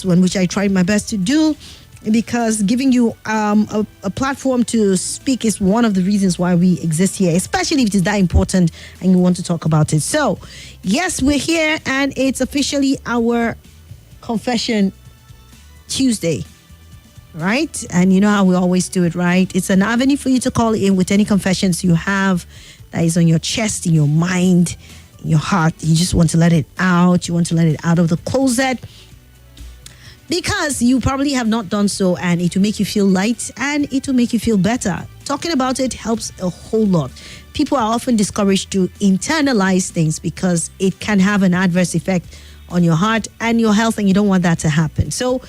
one, which I tried my best to do, because giving you a platform to speak is one of the reasons why we exist here, especially if it is that important and you want to talk about it. So, yes, we're here, and it's officially our Confession Tuesday, right? And you know how we always do it, right? It's an avenue for you to call in with any confessions you have that is on your chest, in your mind, in your heart. You just want to let it out. You want to let it out of the closet, because you probably have not done so, and it will make you feel light and it will make you feel better. Talking about it helps a whole lot. People are often discouraged to internalize things because it can have an adverse effect on your heart and your health, and you don't want that to happen. So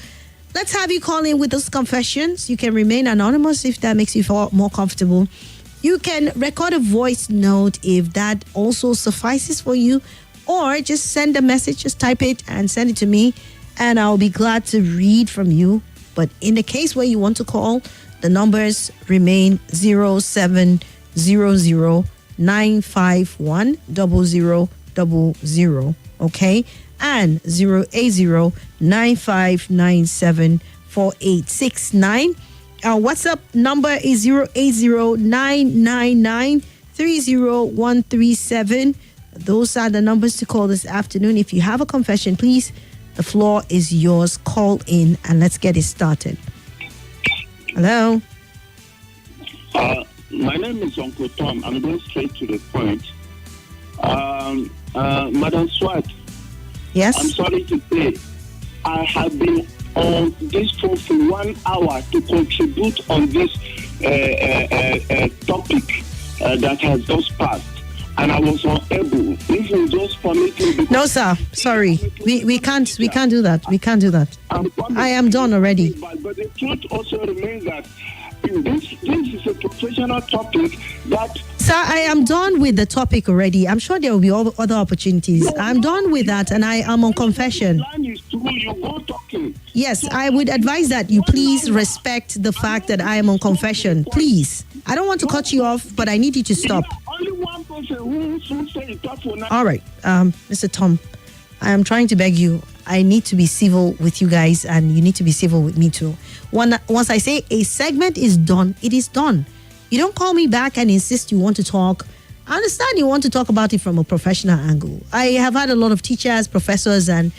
let's have you call in with those confessions. You can remain anonymous if that makes you feel more comfortable. You can record a voice note if that also suffices for you, or just send a message, just type it and send it to me, and I'll be glad to read from you. But in the case where you want to call, the numbers remain 0709510000, okay? And 08095974869. Our WhatsApp number is 0809993037. Those are the numbers to call this afternoon. If you have a confession, please, the floor is yours. Call in and let's get it started. Hello. My name is Uncle Tom. I'm going straight to the point. Madam Swat. Yes. I'm sorry to say, I have been on this phone for 1 hour to contribute on this topic that has just passed. And I was unable. If you just permit me. No, sir. Sorry. We can't do that. We can't do that. I am done already. But the truth also remains that this is a professional topic that... Sir, I am done with the topic already. I'm sure there will be other opportunities. I'm done with that, and I am on confession. Yes, I would advise that you please respect the fact that I am on confession. Please. I don't want to cut you off, but I need you to stop. All right, Mr. Tom, I am trying to beg you. I need to be civil with you guys, and you need to be civil with me too. Once I say a segment is done, it is done. You don't call me back and insist you want to talk. I understand you want to talk about it from a professional angle. I have had a lot of teachers, professors, and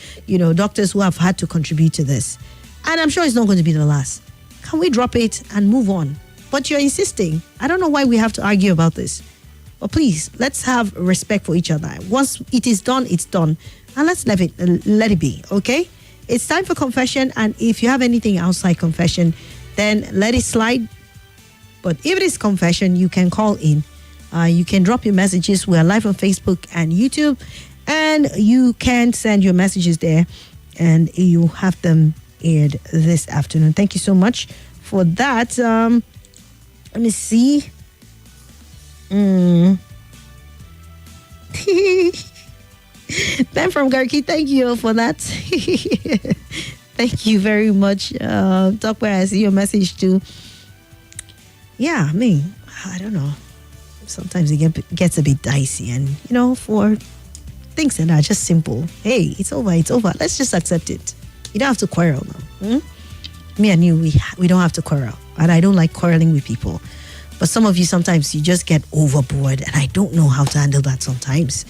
doctors who have had to contribute to this, and I'm sure it's not going to be the last. Can we drop it and move on? But you're insisting. I don't know why we have to argue about this. But please, let's have respect for each other. Once it is done, it's done. And let's let it be, okay? It's time for confession, and if you have anything outside confession, then let it slide. But if it is confession, you can call in. You can drop your messages. We are live on Facebook and YouTube, and you can send your messages there, and you have them aired this afternoon. Thank you so much for that. Let me see. Ben from Garki, thank you for that. Thank you very much. Talk where I see your message too. Yeah, I don't know. Sometimes it gets a bit dicey, and for things that are just simple. Hey, it's over. Let's just accept it. You don't have to quarrel now. Me and you, we don't have to quarrel, and I don't like quarreling with people. But some of you, sometimes you just get overboard, and I don't know how to handle that sometimes.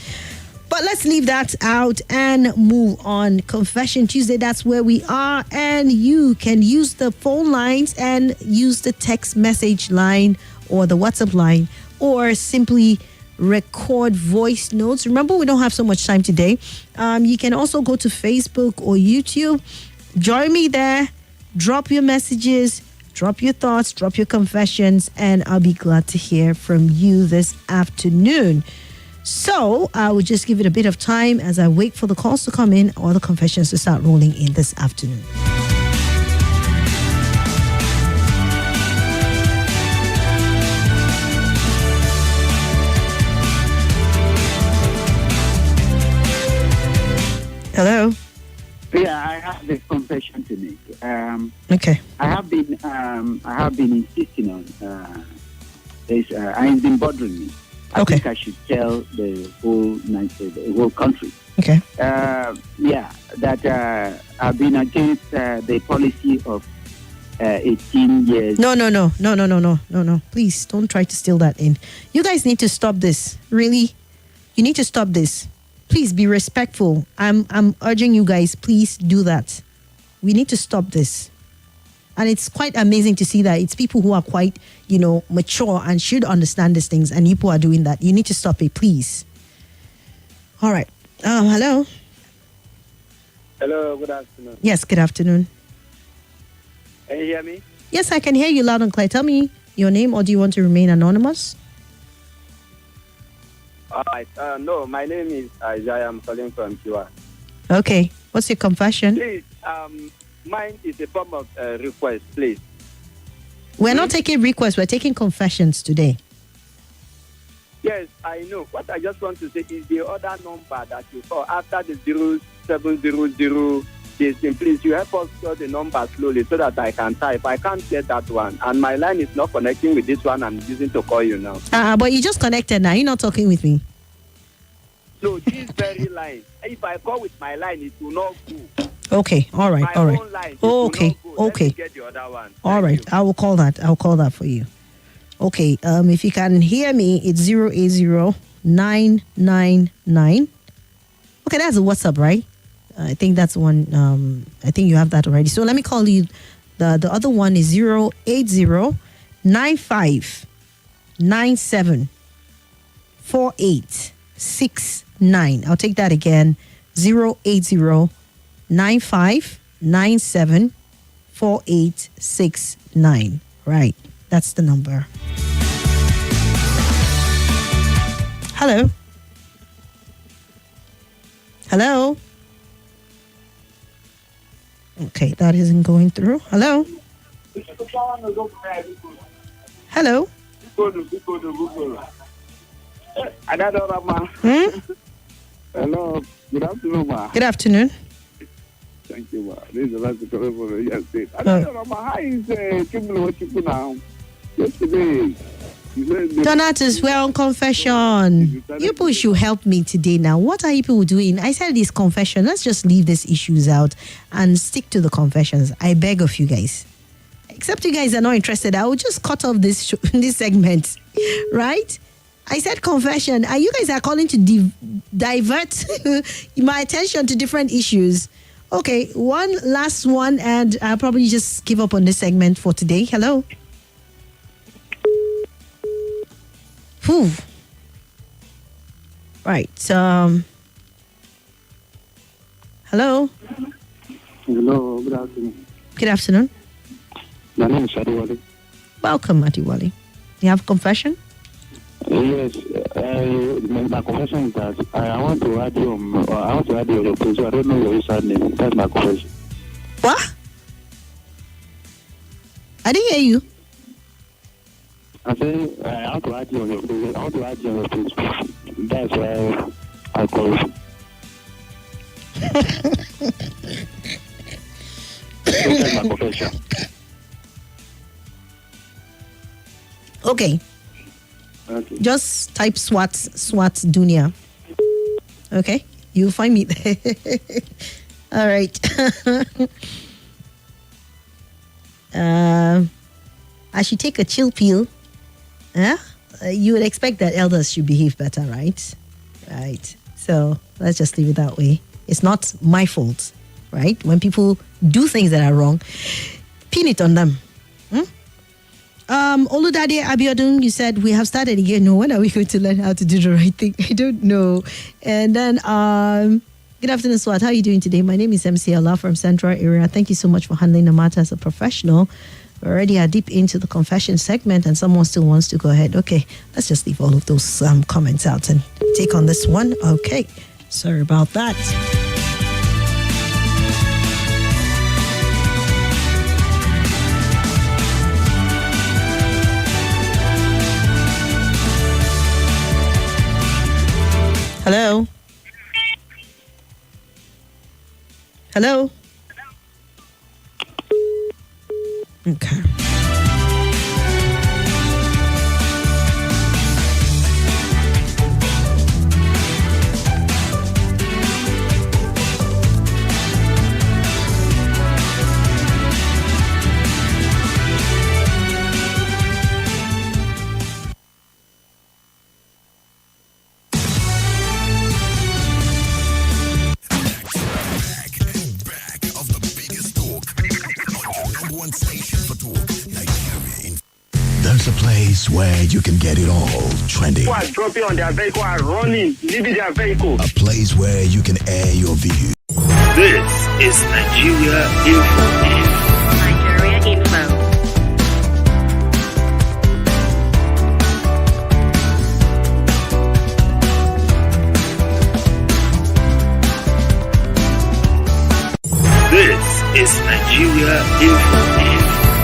But let's leave that out and move on. Confession Tuesday, that's where we are. And you can use the phone lines and use the text message line or the WhatsApp line, or simply record voice notes. Remember, we don't have so much time today. You can also go to Facebook or YouTube. Join me there. Drop your messages. Drop your thoughts, drop your confessions, and I'll be glad to hear from you this afternoon. So I will just give it a bit of time as I wait for the calls to come in or the confessions to start rolling in this afternoon. Hello. Yeah, I have a confession to make. Okay. I have been insisting on this. It's been bothering me. I Okay. think I should tell the whole country. Okay. That I've been against the policy of 18 years. No. Please don't try to steal that in. You guys need to stop this. Really? You need to stop this. Please be respectful. I'm urging you guys, please do that. We need to stop this. And it's quite amazing to see that it's people who are quite, mature and should understand these things, and people are doing that. You need to stop it, please. All right. Hello. Hello, good afternoon. Yes, good afternoon. Can you hear me? Yes, I can hear you loud and clear. Tell me your name, or do you want to remain anonymous? All right. No, my name is Isaiah. I'm calling from Swat. Okay. What's your confession? Please, mine is a form of request, please. We're not taking requests. We're taking confessions today. Yes, I know. What I just want to say is the other number that you call after the 0700 please, you help us spell the number slowly so that I can type. I can't get that one. And my line is not connecting with this one I'm using to call you now. But you just connected now. You're not talking with me. So this very line, if I call with my line, it will not go. Okay. All right. My All right. own line, Okay. It will not go. Okay. Let me get the other one. All Thank right. you. I will call that. I'll call that for you. Okay. If you can hear me, it's 080-999. Okay, that's a WhatsApp, right? I think that's one. I think you have that already. So let me call you. The other one is 080-9597-4869. I'll take that again. 080-9597-4869. Right. That's the number. Hello. Hello. Okay, that isn't going through. Hello. Hello. Hello, good afternoon, ma. Good afternoon. Thank you, ma. This is the last caller for the United States. I don't know, ma. How is Kimberly what you put now? Yesterday, you said Donatus, we're on confession. You people should help me today now. What are you people doing? I said this confession. Let's just leave these issues out and stick to the confessions. I beg of you guys. Except you guys are not interested, I will just cut off this this segment. Right? I said confession, and you guys are calling to divert my attention to different issues. Okay, one last one, and I'll probably just give up on this segment for today. Hello. Whew. Right. Hello. hello, good afternoon. Good afternoon. My name is Adiwale. Welcome, Adiwale. You have a confession? Yes, my confession is that I want to add you on your page. So I don't know your username. That's my confession. What? I didn't hear you. I say I want to add you on your page. I want to add you on your page. That's why I call you. That's my confession. Okay. Okay. Just type Swat Dunia. Okay? You'll find me there. All right. I should take a chill pill. Huh? You would expect that elders should behave better, right? Right. So let's just leave it that way. It's not my fault, right? When people do things that are wrong, pin it on them. Oludade Abiodun, you said we have started again. No, when are we going to learn how to do the right thing? I don't know. And then, good afternoon, Swat. How are you doing today? My name is MC Allah from Central Area. Thank you so much for handling the matter as a professional. We already are deep into the confession segment, and someone still wants to go ahead. Okay, let's just leave all of those comments out and take on this one. Okay, sorry about that. Hello? Hello? Okay. It's a place where you can get it all trending. Who are dropping on their vehicle and running, leaving their vehicle. A place where you can air your views. This is Nigeria Info. Nigeria Info. This is Nigeria Info.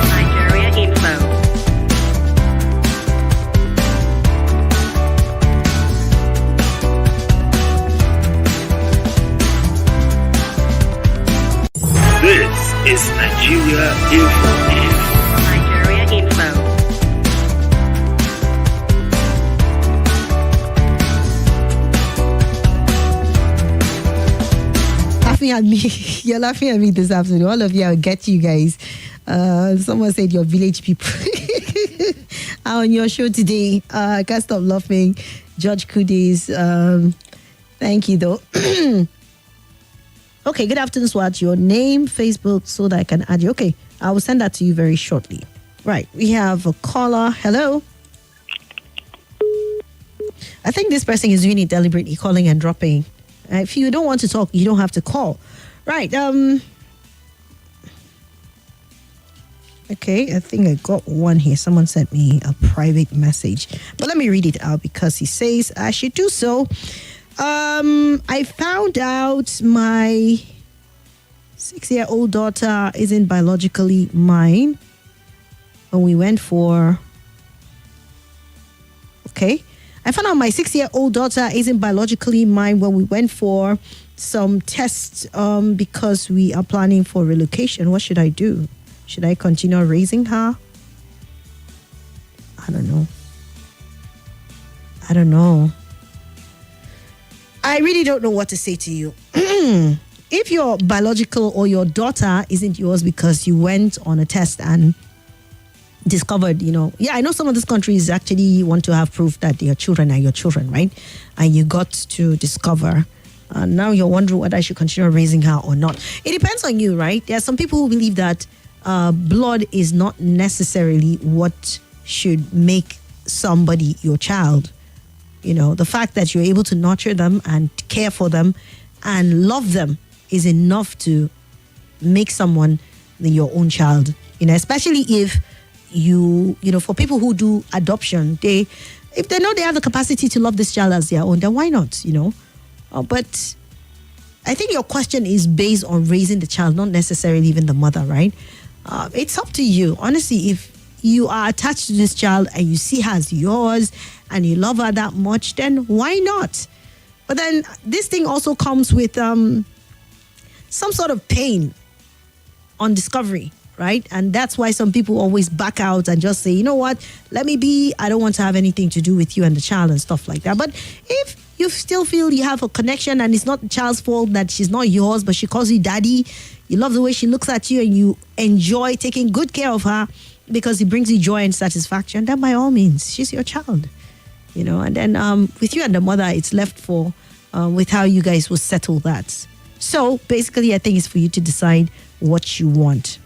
Nigeria Info. This is Nigeria Info. Nigeria Info. Laughing at me. You're laughing at me this afternoon. All of you, I'll get you guys. Someone said your village people are on your show today. I can't stop laughing. George Kudis. Thank you, though. Okay, good afternoon, Swat. Your name, Facebook, so that I can add you. Okay, I will send that to you very shortly. Right, we have a caller. Hello. I think this person is doing it deliberately, calling and dropping. If you don't want to talk, you don't have to call. Right. Okay, I think I got one here. Someone sent me a private message. But let me read it out because he says I should do so. I found out my 6-year-old daughter isn't biologically mine when we went for... Okay. I found out my 6-year-old daughter isn't biologically mine when we went for some tests because we are planning for relocation. What should I do? Should I continue raising her? I don't know. I really don't know what to say to you. If your biological or your daughter isn't yours because you went on a test and discovered, I know some of these countries actually want to have proof that their children are your children, right? And you got to discover. Now you're wondering whether I should continue raising her or not. It depends on you, right? There are some people who believe that blood is not necessarily what should make somebody your child. The fact that you're able to nurture them and care for them and love them is enough to make someone your own child. Especially if for people who do adoption, if they know they have the capacity to love this child as their own, then why not? But I think your question is based on raising the child, not necessarily even the mother, right? It's up to you. Honestly, if you are attached to this child and you see her as yours and you love her that much, then why not? But then this thing also comes with some sort of pain on discovery, right? And that's why some people always back out and just say, you know what, let me be. I don't want to have anything to do with you and the child and stuff like that. But if you still feel you have a connection and it's not the child's fault that she's not yours, but she calls you daddy, you love the way she looks at you and you enjoy taking good care of her because it brings you joy and satisfaction, then by all means, she's your child. And then with you and the mother, it's left for with how you guys will settle that. So basically, I think it's for you to decide what you want.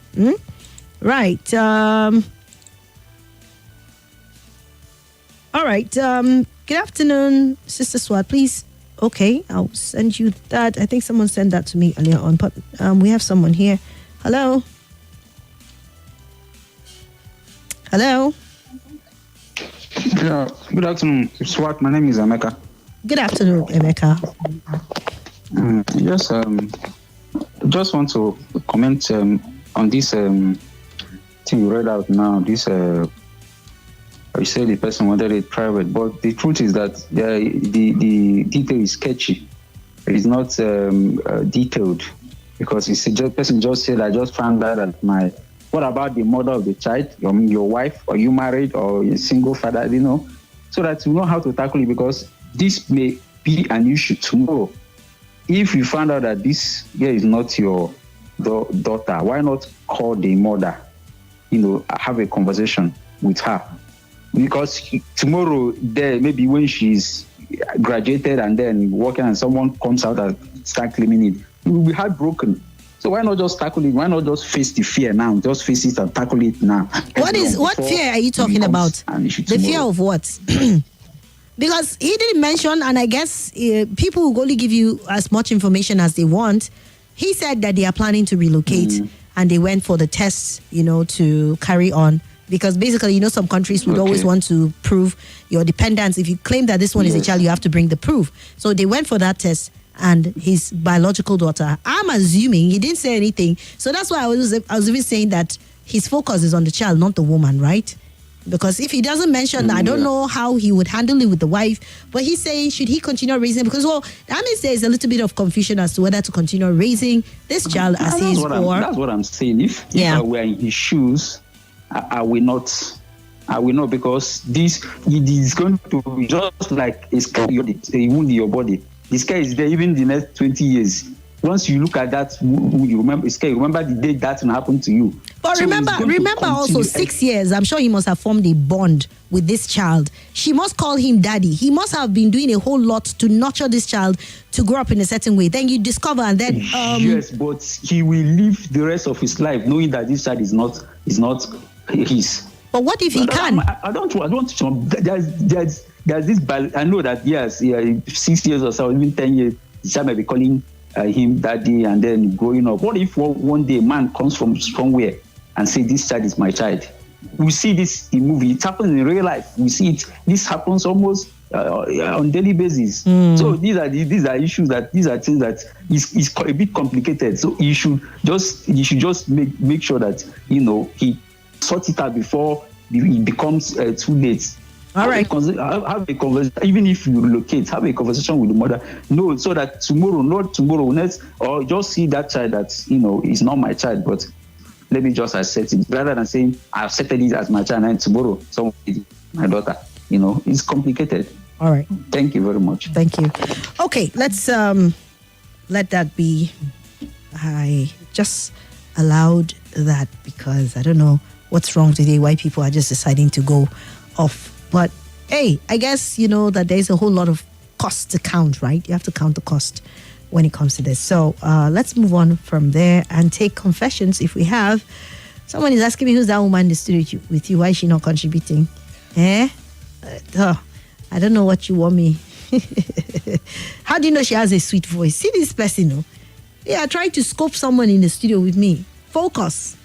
Right. All right. Good afternoon, Sister Swat, please. Okay, I'll send you that. I think someone sent that to me earlier on, but we have someone here. Hello. Hello. Yeah, good afternoon, Swat. My name is Emeka. Good afternoon, Emeka. Just want to comment on this thing you read out now. This you say the person wanted it private, but the truth is that the detail is sketchy. It is not detailed because it's just person just said, I just found out that my. What about the mother of the child, your wife? Are you married or a single father? So that you know how to tackle it, because this may be an issue tomorrow. If you find out that this girl is not your daughter, why not call the mother? Have a conversation with her, because tomorrow, there maybe when she's graduated and then working, and someone comes out and start claiming it, you will be heartbroken. So So why not just tackle it? Why not just face the fear now? Just face it and tackle it now. What fear are you talking about? The fear of what? Because he didn't mention, and I guess people will only give you as much information as they want. He said that they are planning to relocate and they went for the tests, to carry on. Because basically, some countries would always want to prove your dependence. If you claim that this one is a child, you have to bring the proof. So they went for that test and his biological daughter. I'm assuming he didn't say anything. So that's why I was even saying that his focus is on the child, not the woman, right? Because if he doesn't mention, I don't know how he would handle it with the wife. But he's saying, should he continue raising? Because, that means there's a little bit of confusion as to whether to continue raising this child as his or... That's what I'm saying. If I were in his shoes, I will not. I will not, because this it is going to be just like a scar, a wound in your body. The scar is there even the next 20 years. Once you look at that, you remember the day that happened to you. But so remember also 6 years, I'm sure he must have formed a bond with this child. She must call him daddy. He must have been doing a whole lot to nurture this child to grow up in a certain way. Then you discover and then... yes, but he will live the rest of his life knowing that this child is not his. But what if he can? I don't want to... There's this... I know that, 6 years or so, even 10 years, the child might be calling him daddy and then growing up. What if one day a man comes from somewhere and say, this child is my child? We see this in movie. It happens in real life. We see it. This happens almost on daily basis. So these are issues these are things that is a bit complicated. So you should just make sure that he sorts it out before it becomes too late. All right. Have a conversation. Even if you relocate, have a conversation with the mother. No, so that not tomorrow, next, or just see that child that is not my child, but let me just accept it, rather than saying I accepted it as my child and tomorrow someone is my daughter. It's complicated. All right. Thank you very much. Thank you. Okay, let's let that be. I just allowed that because I don't know what's wrong today. Why people are just deciding to go off. But hey, I guess that there's a whole lot of cost to count, right? You have to count the cost when it comes to this. So let's move on from there and take confessions if we have. Someone is asking me, who's that woman in the studio with you? Why is she not contributing? I don't know what you want me. How do you know she has a sweet voice? See this person, try to scope someone in the studio with me. Focus.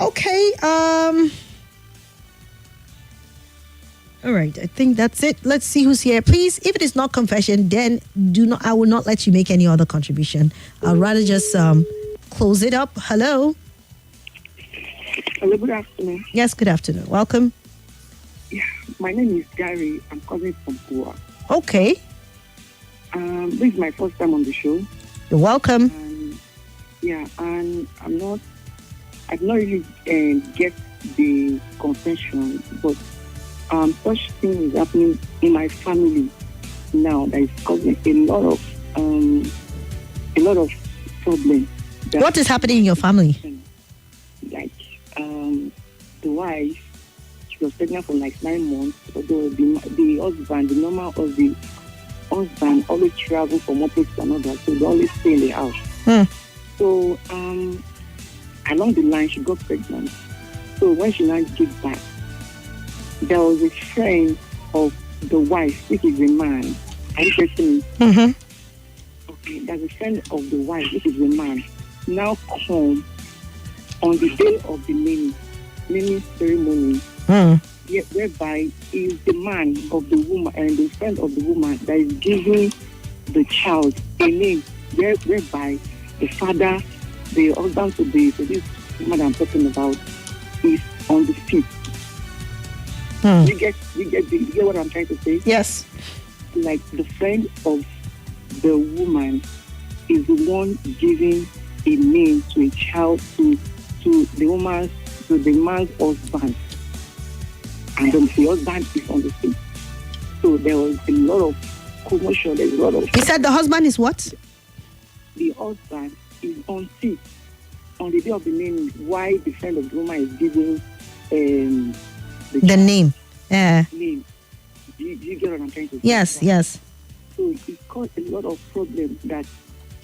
Okay. All right, I think that's it. Let's see who's here. Please, if it is not confession, then I will not let you make any other contribution. I'll rather just close it up. Hello. Hello, good afternoon. Yes, good afternoon. Welcome. Yeah, my name is Gary. I'm calling from Goa. Okay. This is my first time on the show. You're welcome. And I've not really get the confession, but such thing is happening in my family now that is causing a lot of problems. What is happening in your family? Like the wife, she was pregnant for like 9 months. Although the husband, the normal of the husband, always travel from one place to another, so they always stay in the house. So along the line, she got pregnant. So when she now came back, there was a friend of the wife, which is a man. Are you getting me? Mm-hmm. Okay, there's a friend of the wife, which is a man, now come on the day of the naming ceremony, whereby is the man of the woman and the friend of the woman that is giving the child a name, whereby the father, the husband to this woman I'm talking about, is on the seat. You get what I'm trying to say? Yes. Like the friend of the woman is the one giving a name to a child to the man's husband, and then the husband is on the seat. So there was a lot of commotion. There's a lot of. He said the husband is what? The husband is on seat on the day of the naming. Why the friend of the woman is giving the name. Yeah. Name. Do you get what I'm trying to say? Yes, yes. So it caused a lot of problems that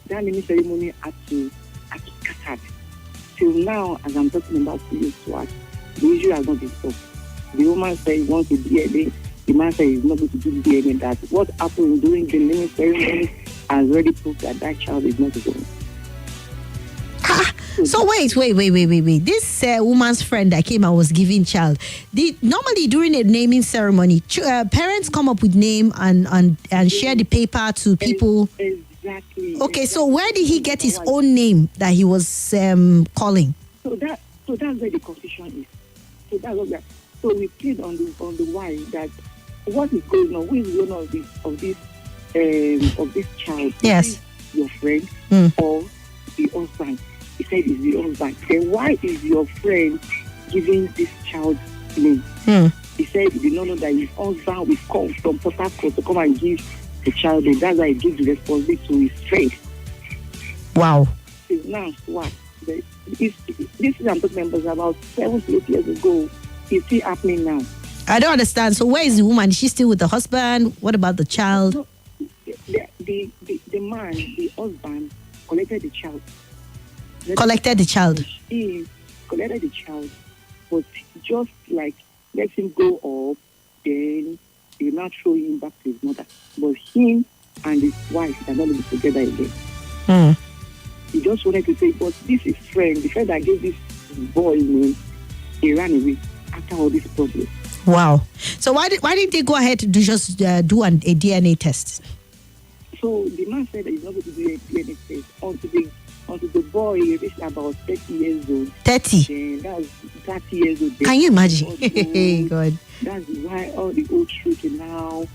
that naming ceremony had to scatter. Till now, as I'm talking about you, Swat, the issue has not been solved. The woman said he wants to DNA. The man said he's not going to do DNA. That what happened during the naming ceremony has already proved that that child is not his own. So wait. This woman's friend that came and was giving child. Normally during a naming ceremony, parents come up with name and share the paper to people. Exactly. Okay, exactly. so where did he get his own name that he was calling? So that's where the confusion is. So that's what so we played on the why that what is going on? Who is the owner of this child? Yes. Is it your friend or the husband? He said it's the husband. Then why is your friend giving this child name? He said he did not know that his husband will come from Port Harcourt to come and give the child name. That's why he gives the responsibility to his friend. Wow. It's now what? This is I'm talking about 7 to 8 years ago. It's still happening now. I don't understand. So where is the woman? Is she still with the husband? What about the child? So, the man, the husband, collected the child. Collected the child. He collected the child, but just like let him go up, then they now throw him back to his mother. But him and his wife are not living together again. He just wanted to say, but this is friend. The friend that gave this boy name, he ran away after all this problem. Wow. So why didn't they go ahead to do a DNA test? So the man said that he's not going to do a DNA test until the boy reached about 30 years old. 30? Then that's 30 years old. Can you imagine? God. That's why all the old truth now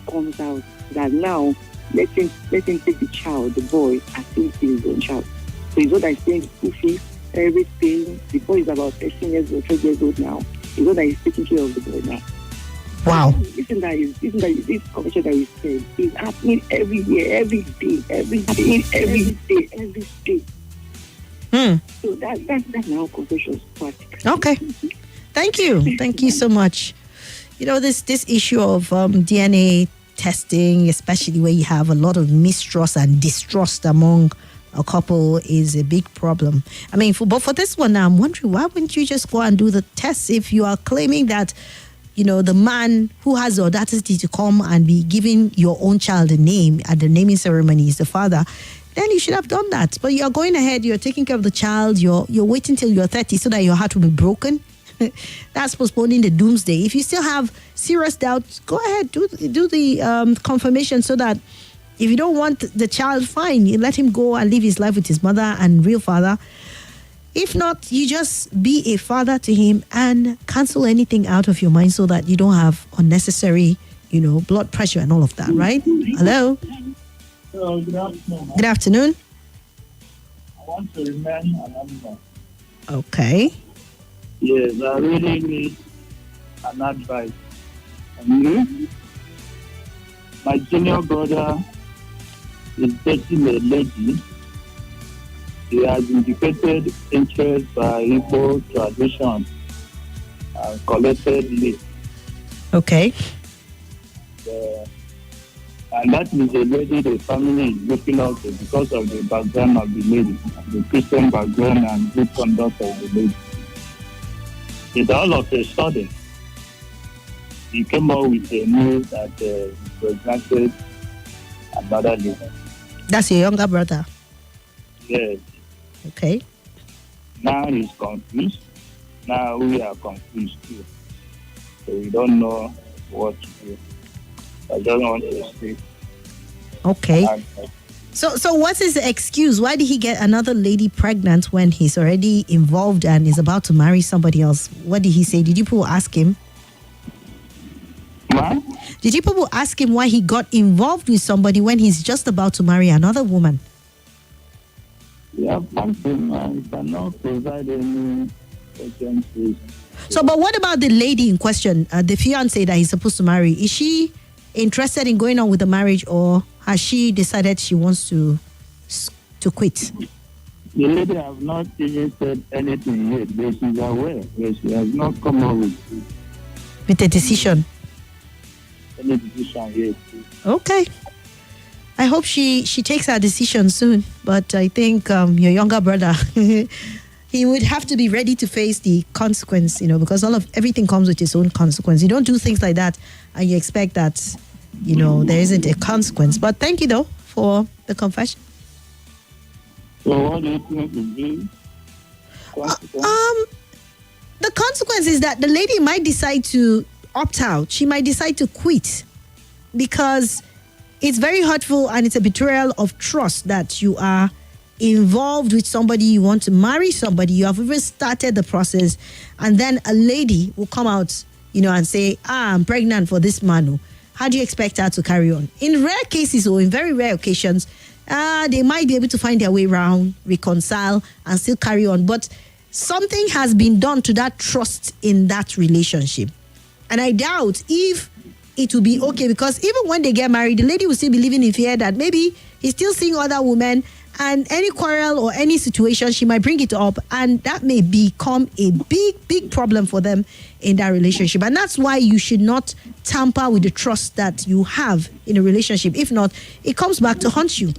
comes out. That now let him take the child, the boy, as if he's his own child. So he's not that he's paying the school fees, everything. The boy is about 13 years old, 12 years old now. He's not that he's taking care of the boy now. Wow. Isn't that this conversation that we said is happening every year, every day. So that's now confession part. Okay. Thank you so much. You know, this issue of DNA testing, especially where you have a lot of mistrust and distrust among a couple, is a big problem. I mean, but for this one now, I'm wondering, why wouldn't you just go and do the test if you are claiming that, you know, the man who has the audacity to come and be giving your own child a name at the naming ceremony is the father? Then you should have done that. But you're going ahead, you're taking care of the child, you're waiting till you're 30 so that your heart will be broken. That's postponing the doomsday. If you still have serious doubts, go ahead, do the confirmation, so that if you don't want the child, fine, you let him go and live his life with his mother and real father. If not, you just be a father to him and cancel anything out of your mind so that you don't have unnecessary, blood pressure and all of that, right? Hello? Hello, good afternoon. Good afternoon. I want to remain anonymous. Okay. Yes, I really need an advice. My junior brother is dating a lady. He has indicated interest by Igbo tradition and collected leave. Okay. And that is a lady the family is looking up to because of the background of the lady, the Christian background and good conduct of the lady. But all of a sudden, he came out with a news that he presented another lady. That's your younger brother? Yes. Okay. Now he's confused. Now we are confused too. So we don't know what to do. I don't want to speak. Okay. So what's his excuse? Why did he get another lady pregnant when he's already involved and is about to marry somebody else? What did he say? Did you people ask him? What? Did you people ask him why he got involved with somebody when he's just about to marry another woman? Yeah, I cannot provide any urgent reason. So, but what about the lady in question, the fiancée that he's supposed to marry? Is she interested in going on with the marriage, or has she decided she wants to quit? The lady have not even said anything yet, but she's aware. But she has not come up with a decision. Any decision yet. Okay. I hope she takes her decision soon. But I think your younger brother, he would have to be ready to face the consequence, because everything comes with its own consequence. You don't do things like that and you expect that, there isn't a consequence. But thank you though for the confession. So what do you think would be? The consequence is that the lady might decide to opt out. She might decide to quit because it's very hurtful and it's a betrayal of trust that you are involved with somebody, you want to marry somebody, you have even started the process, and then a lady will come out, and say, I'm pregnant for this man. How do you expect her to carry on? In rare cases or in very rare occasions, they might be able to find their way around, reconcile, and still carry on. But something has been done to that trust in that relationship. And I doubt if it will be okay, because even when they get married, the lady will still be living in fear that maybe he's still seeing other women, and any quarrel or any situation, she might bring it up, and that may become a big problem for them in that relationship. And that's why you should not tamper with the trust that you have in a relationship. If not, it comes back to haunt you.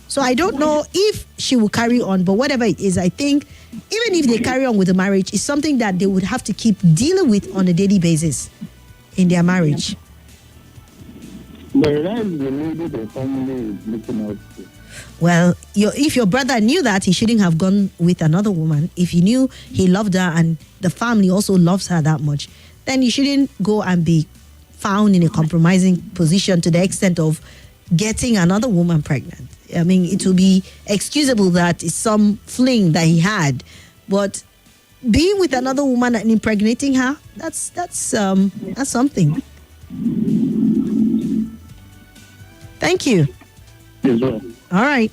So I don't know if she will carry on, but whatever it is, I think even if they carry on with the marriage, it's something that they would have to keep dealing with on a daily basis in their marriage. The rest the lady the family is looking out to. Well, if your brother knew that, he shouldn't have gone with another woman. If he knew he loved her and the family also loves her that much, then you shouldn't go and be found in a compromising position to the extent of getting another woman pregnant. I mean, it will be excusable that it's some fling that he had, but being with another woman and impregnating her, that's something. Thank you. Yes, sir. All right.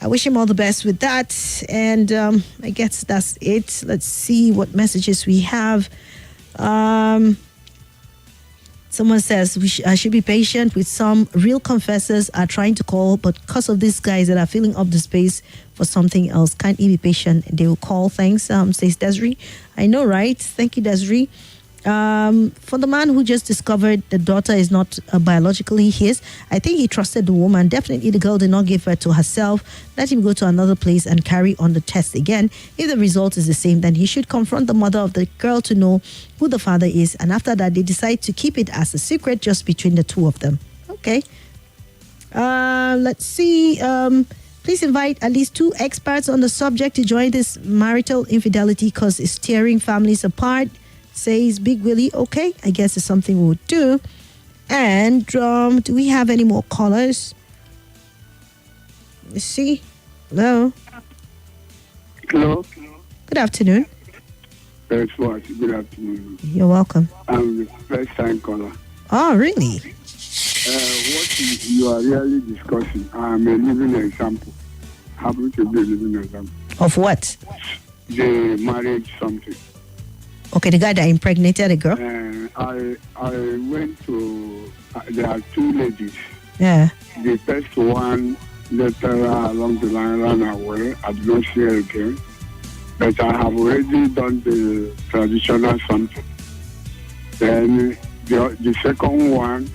I wish him all the best with that. And I guess that's it. Let's see what messages we have. Someone says I should be patient with some real confessors are trying to call, but because of these guys that are filling up the space for something else, can't you be patient? They will call. Thanks, says Desiree. I know, right? Thank you, Desiree. For the man who just discovered the daughter is not biologically his, I think he trusted the woman. Definitely the girl did not give birth to herself. Let him go to another place and carry on the test again. If the result is the same, then he should confront the mother of the girl to know who the father is. And after that, they decide to keep it as a secret just between the two of them. Okay. Let's see. Please invite at least 2 experts on the subject to join this marital infidelity because it's tearing families apart. Says Big Willie. Okay, I guess it's something we would do. And do we have any more callers? Let's see. Hello. Hello. Good afternoon. Swat. Good afternoon. You're welcome. I'm the first time caller. Oh, really? What you are really discussing, I'm a living example. Happen to be a living example. Of what? The marriage something. Okay, the guy that impregnated a girl? I went to, there are 2 ladies. Yeah. The first one later along the line ran away. I did not see her again. But I have already done the traditional something. Then the second one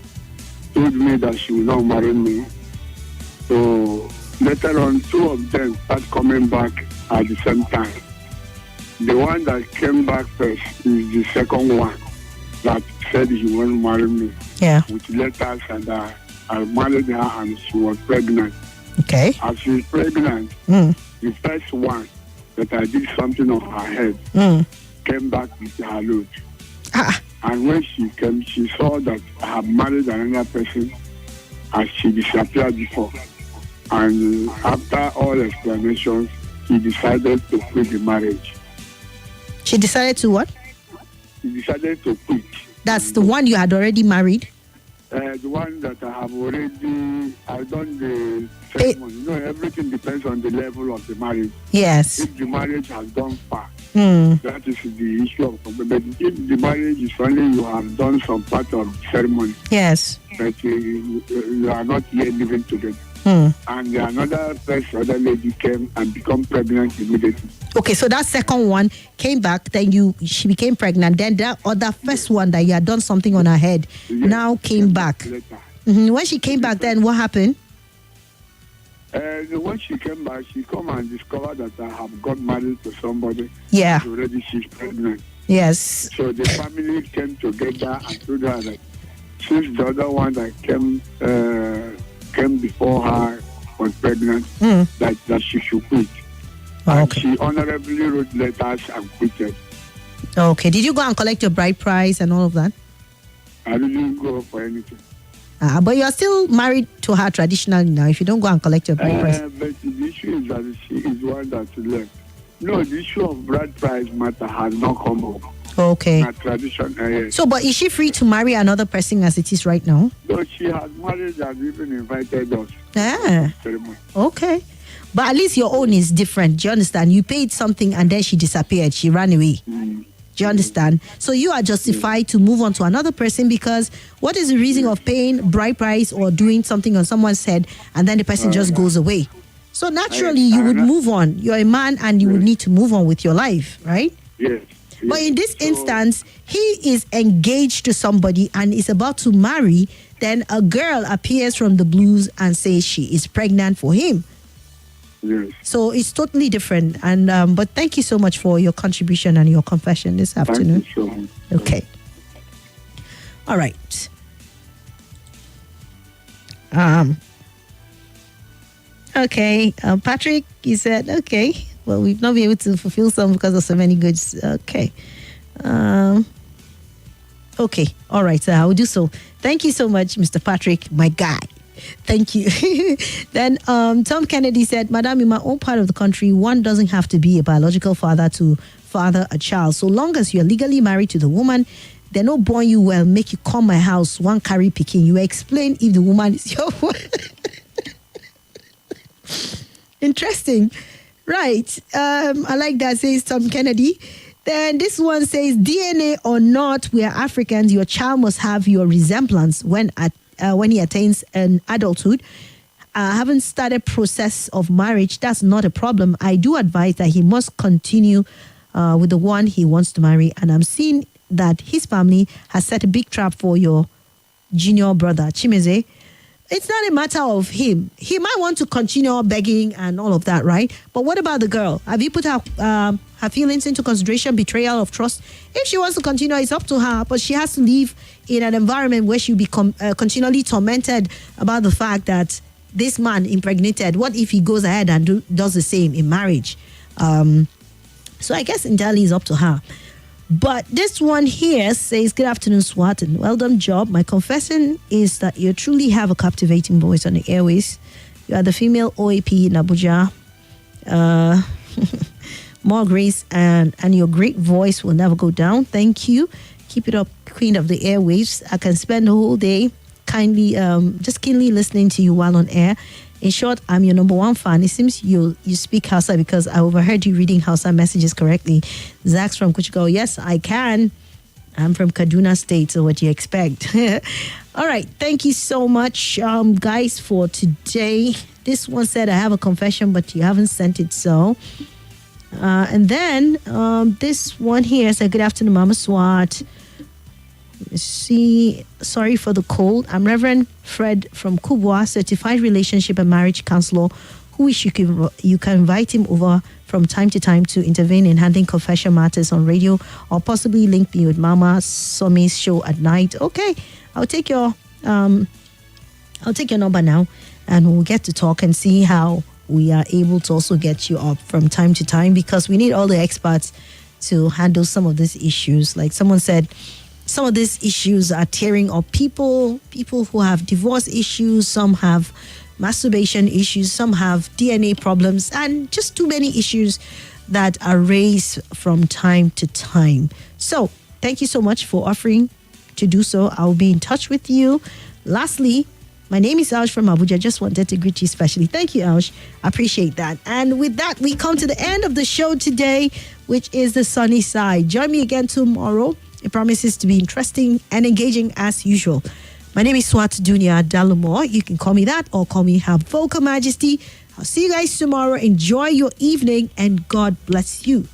told me that she will not marry me. So later on, 2 of them start coming back at the same time. The one that came back first is the second one that said he won't marry me. Yeah. With letters, and I married her and she was pregnant. Okay. As she's pregnant, the first one that I did something on her head came back with her load. And when she came, she saw that I had married another person and she disappeared before. And after all explanations, he decided to quit the marriage. She decided to what? She decided to quit. That's the one you had already married? The one that I have already, I've done the ceremony. You know, everything depends on the level of the marriage. Yes. If the marriage has gone far, that is the issue of problem. But if the marriage is only you have done some part of the ceremony, yes, but you are not yet living together. And another other lady came and become pregnant immediately. Okay, so that second one came back, then she became pregnant. Then that other first one that you had done something on her head now came back. When she came back, then what happened? And when she came back, she come and discovered that I have got married to somebody. Yeah. Already she's pregnant. Yes. So the family came together and told her that since the other one that came before her was pregnant, that she should quit. And she honorably wrote letters and quitted. Okay. Did you go and collect your bride price and all of that? I didn't go for anything. But you are still married to her traditionally now. If you don't go and collect your bride price. But the issue is that she is one that left. No, the issue of bride price matter has not come up. Okay. Tradition. So, but is she free to marry another person as it is right now? No, she has married and even invited us. Okay. But at least your own is different. Do you understand? You paid something and then she disappeared. She ran away. Do you understand? So you are justified to move on to another person because what is the reason of paying bride price or doing something on someone's head and then the person just goes away? So naturally you would move on. You're a man and you would need to move on with your life, right? Yes. But in this instance, he is engaged to somebody and is about to marry. Then a girl appears from the blues and says she is pregnant for him. Yes. So it's totally different. And but thank you so much for your contribution and your confession this afternoon. Thank you so much. Okay. All right. Okay. Patrick, you said okay. Well, we've not been able to fulfill some because of so many goods. Okay. Okay. All right. So I will do so. Thank you so much, Mr. Patrick, my guy. Thank you. Then Tom Kennedy said, Madam, in my own part of the country, one doesn't have to be a biological father to father a child. So long as you're legally married to the woman, they no born you well, make you come my house, one carry picking. You explain if the woman is your Interesting. Right. I like that, says Tom Kennedy. Then this one says, DNA or not, we are Africans. Your child must have your resemblance when he attains an adulthood. Haven't started process of marriage, that's not a problem. I do advise that he must continue with the one he wants to marry. And I'm seeing that his family has set a big trap for your junior brother, Chimeze. It's not a matter of him. He might want to continue begging and all of that, right? But what about the girl? Have you put her feelings into consideration, betrayal of trust? If she wants to continue, it's up to her. But she has to live in an environment where she'll be continually tormented about the fact that this man impregnated. What if he goes ahead and does the same in marriage? So I guess entirely is up to her. But this one here says, good afternoon, Swat, and well done job. My confession is that you truly have a captivating voice on the airways. You are the female OAP in Abuja. More grace and your great voice will never go down. Thank you. Keep it up, queen of the airwaves. I can spend the whole day just keenly listening to you while on air. In short, I'm your number one fan. It seems you speak Hausa because I overheard you reading Hausa messages correctly. Zach's from Kuchiko. Yes, I can. I'm from Kaduna State, so what do you expect? All right. Thank you so much, guys, for today. This one said, I have a confession, but you haven't sent it, so. And then this one here said, good afternoon, Mama Swat. Let's see. Sorry for the cold. I'm Reverend Fred from Kubwa, certified relationship and marriage counselor, who wish you can invite him over from time to time to intervene in handling confession matters on radio, or possibly link me with Mama Somi's show at night. Okay, I'll take your number now, and we'll get to talk and see how we are able to also get you up from time to time, because we need all the experts to handle some of these issues. Like someone said, some of these issues are tearing up people who have divorce issues, some have masturbation issues, some have DNA problems, and just too many issues that are raised from time to time. So thank you so much for offering to do so. I'll be in touch with you. Lastly, my name is Aush from Abuja. Just wanted to greet you specially. Thank you, Aush. I appreciate that. And with that, we come to the end of the show today, which is the sunny side. Join me again tomorrow. It promises to be interesting and engaging as usual. My name is Swat Dunia Dalumor. You can call me that or call me Her Vocal Majesty. I'll see you guys tomorrow. Enjoy your evening and God bless you.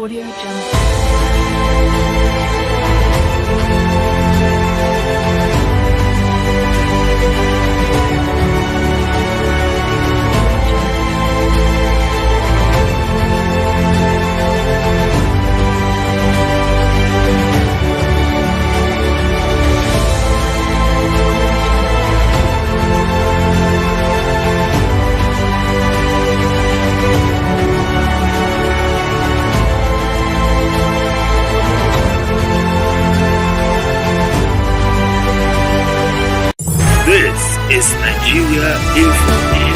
Audio Jungle. This is Nigeria Info.